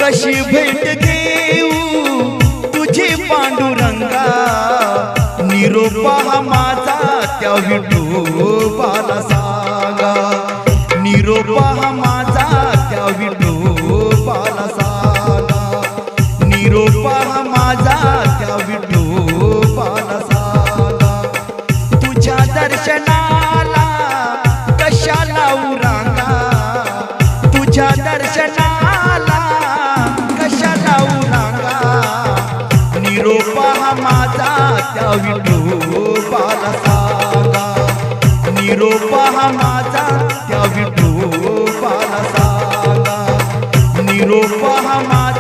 कशी भेट देऊ तुझी पांडुरंगा, निरोप हा माझा त्या विठोबाला सांगा, निरोप हा माझा त्या विठोबाला सांगा, निरोप हा माझा त्या विठोबाला सांगा. तुझ्या दर्शनाला कशाला उरांगा, तुझ्या दर्शनाला कशाला उरांगा, निरोप हा माझा त्या विठोबाला सांगा, निरोप हा माझा त्या विठोबाला सांगा, निरोप हा माझा